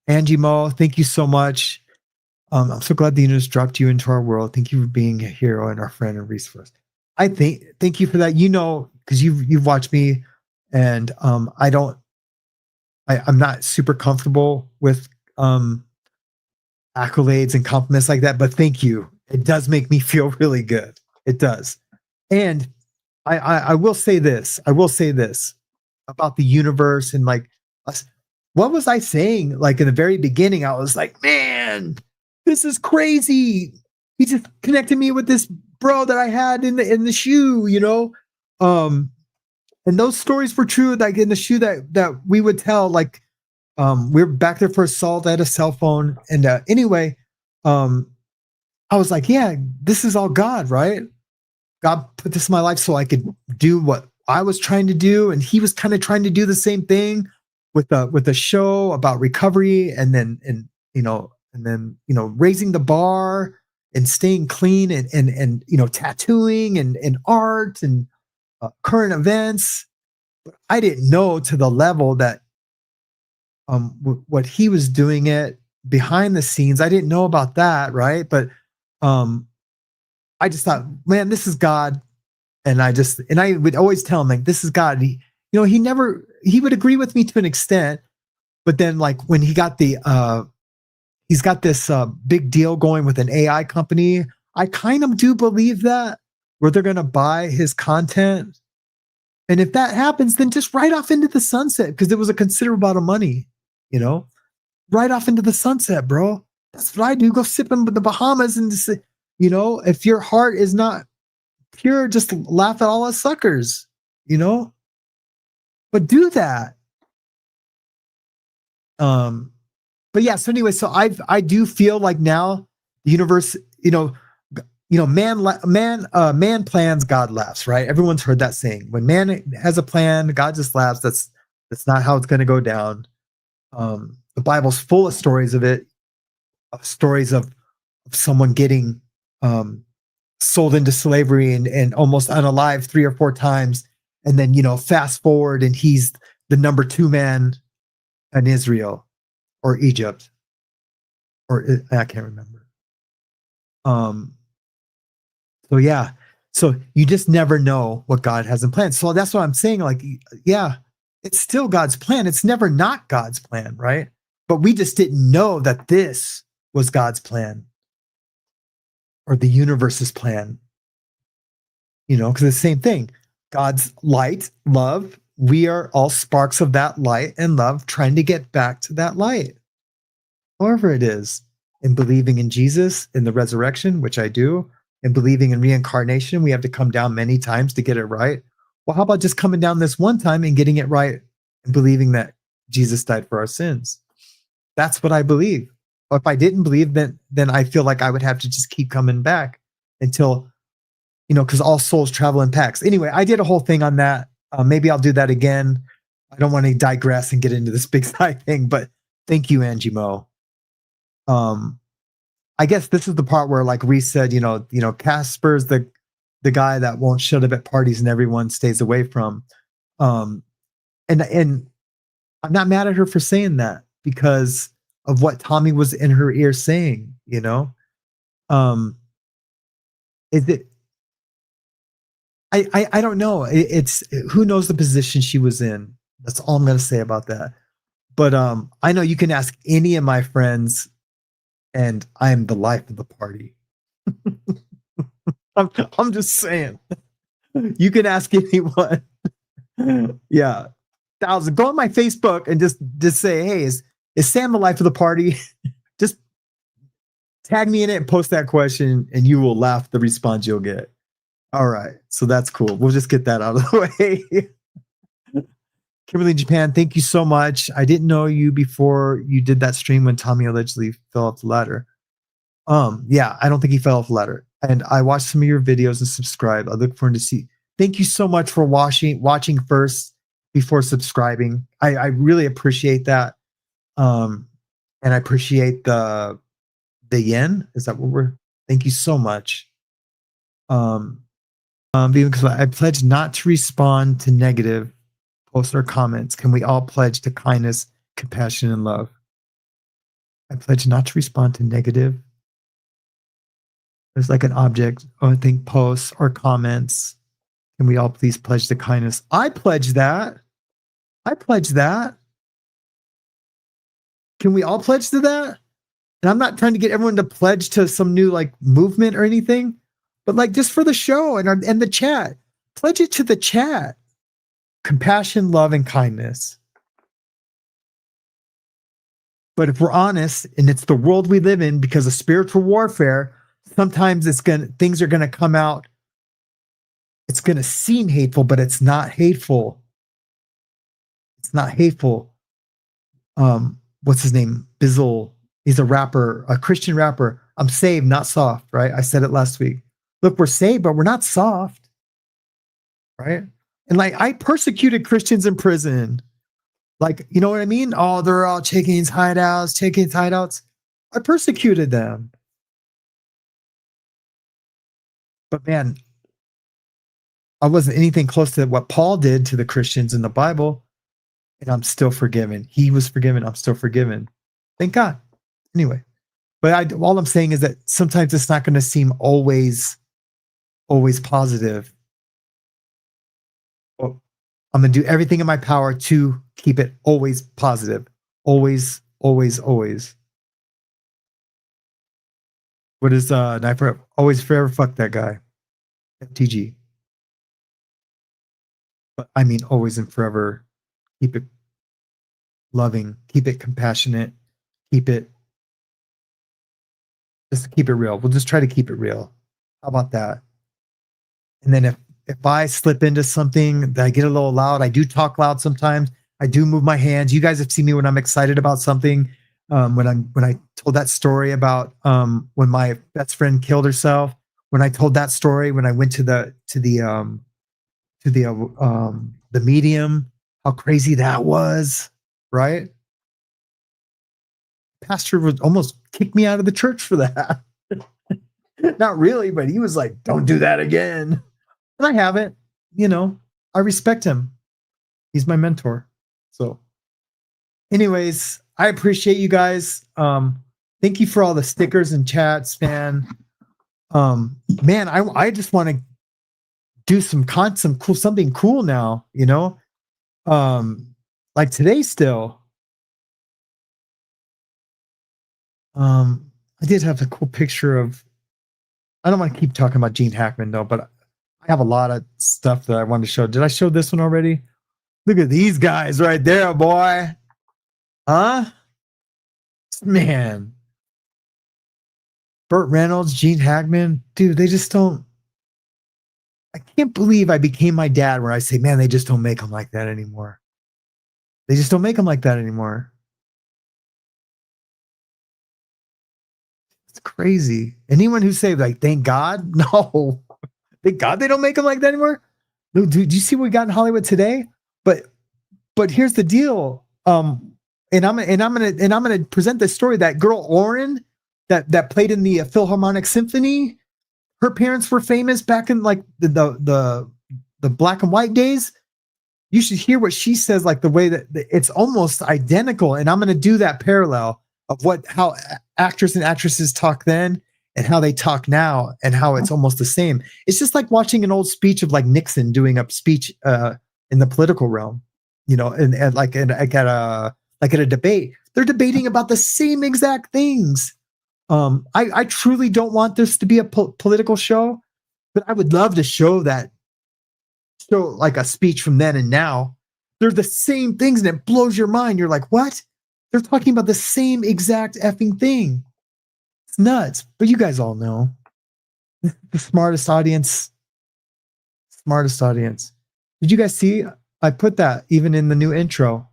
Angie Mo, thank you so much. I'm so glad the universe dropped you into our world. Thank you for being a hero and our friend and resource. Thank you for that. You know, because you've watched me, and I'm not super comfortable with accolades and compliments like that. But thank you. It does make me feel really good. It does. And I will say this. I will say this about the universe and like us. What was I saying? Like in the very beginning, I was like, man, this is crazy. He just connected me with this bro that I had in the shoe, you know? And those stories were true, like in the shoe that we would tell, like we were back there for assault. I had a cell phone. And anyway, I was like, yeah, this is all God, right? God put this in my life so I could do what I was trying to do. And he was kind of trying to do the same thing with a show about recovery and then raising the bar and staying clean and tattooing and art and current events. But I didn't know to the level that what he was doing it behind the scenes. I didn't know about that, right? But I just thought, man, this is God. And I would always tell him, like, this is God. He would agree with me to an extent, but then like when he's got this big deal going with an AI company, I kind of do believe that, where they're going to buy his content. And if that happens, then just right off into the sunset, because there was a considerable amount of money, right off into the sunset, bro. That's what I do. Go sip in the Bahamas and just, if your heart is not pure, just laugh at all us suckers, but do that. But yeah, so anyway, so I do feel like now the universe, man plans, God laughs, right? Everyone's heard that saying. When man has a plan, God just laughs. That's not how it's going to go down. The Bible's full of stories of it, stories of someone getting sold into slavery and almost unalive 3 or 4 times. And then, fast forward and he's the number 2 man in Israel or Egypt, or I can't remember. So yeah, so you just never know what God has in plan. So that's what I'm saying. Like, yeah, it's still God's plan. It's never not God's plan, right? But we just didn't know that this was God's plan or the universe's plan, because the same thing. God's light, love, we are all sparks of that light and love trying to get back to that light. However it is, in believing in Jesus, in the resurrection, which I do, and believing in reincarnation, we have to come down many times to get it right. Well, how about just coming down this one time and getting it right and believing that Jesus died for our sins? That's what I believe. If I didn't believe, then I feel like I would have to just keep coming back until, because all souls travel in packs. Anyway, I did a whole thing on that. Maybe I'll do that again. I don't want to digress and get into this big side thing, but thank you, Angie Mo. I guess this is the part where, like Reese said, Casper's the guy that won't shut up at parties and everyone stays away from. And I'm not mad at her for saying that because of what Tommy was in her ear saying, is it, I don't know. It's who knows the position she was in. That's all I'm going to say about that. But I know you can ask any of my friends, and I am the life of the party. I'm just saying. You can ask anyone. Yeah, 1,000. Go on my Facebook and just say, hey, is Sam the life of the party? Just tag me in it and post that question, and you will laugh the response you'll get. All right, so that's cool. We'll just get that out of the way. Kimberly in Japan, thank you so much. I didn't know you before you did that stream when Tommy allegedly fell off the ladder. Yeah, I don't think he fell off the ladder. And I watched some of your videos and subscribe. I look forward to see. Thank you so much for watching first before subscribing. I really appreciate that. And I appreciate the yen. Is that what we're? Thank you so much. Because I pledge not to respond to negative posts or comments. Can we all pledge to kindness, compassion, and love? I pledge not to respond to negative. There's like an object, I think posts or comments. Can we all please pledge to kindness? I pledge that. I pledge that. Can we all pledge to that? And I'm not trying to get everyone to pledge to some new like movement or anything, but like just for the show and the chat, pledge it to the chat. Compassion, love, and kindness. But if we're honest, and it's the world we live in because of spiritual warfare, sometimes things are gonna come out. It's gonna seem hateful, but it's not hateful. It's not hateful. What's his name? Bizzle. He's a rapper, a Christian rapper. I'm saved, not soft, right? I said it last week. Look, we're saved, but we're not soft, right? And like, I persecuted Christians in prison. Like, you know what I mean? Oh, they're all taking hideouts. I persecuted them. But man, I wasn't anything close to what Paul did to the Christians in the Bible. And I'm still forgiven. He was forgiven. I'm still forgiven. Thank God. Anyway, but all I'm saying is that sometimes it's not going to seem always positive. Well, I'm going to do everything in my power to keep it always positive. Always. What is always forever? Fuck that guy. FTG. But I mean, always and forever. Keep it loving. Keep it compassionate. Just keep it real. We'll just try to keep it real. How about that? And then if I slip into something that I get a little loud, I do talk loud sometimes. I do move my hands. You guys have seen me when I'm excited about something. When I told that story about when my best friend killed herself. When I told that story, when I went to the medium, how crazy that was, right? Pastor would almost kick me out of the church for that. Not really, but he was like, don't do that again. And I haven't, I respect him. He's my mentor. So anyways, I appreciate you guys. Thank you for all the stickers and chats, man. Man, I just want to do something cool now, like today still. I did have a cool picture of, I don't want to keep talking about Gene Hackman though, but I have a lot of stuff that I wanted to show. Did I show this one already? Look at these guys right there, boy. Huh? Man. Burt Reynolds, Gene Hackman, dude, they just don't. I can't believe I became my dad where I say, man, they just don't make them like that anymore. They just don't make them like that anymore. It's crazy. Anyone who say like, thank God, no, thank God they don't make them like that anymore. No, do you see what we got in Hollywood today? But here's the deal. And I'm gonna present this story. That girl Oren that played in the Philharmonic Symphony. Her parents were famous back in like the black and white days. You should hear what she says, like the way that it's almost identical. And I'm going to do that parallel of how actors and actresses talk then and how they talk now and how it's almost the same. It's just like watching an old speech of like Nixon doing a speech in the political realm, and like at a debate. They're debating about the same exact things. I truly don't want this to be a political show, but I would love to show like a speech from then and now. They're the same things and it blows your mind. You're like, what? They're talking about the same exact effing thing. It's nuts. But you guys all know. The smartest audience. Did you guys see? I put that even in the new intro.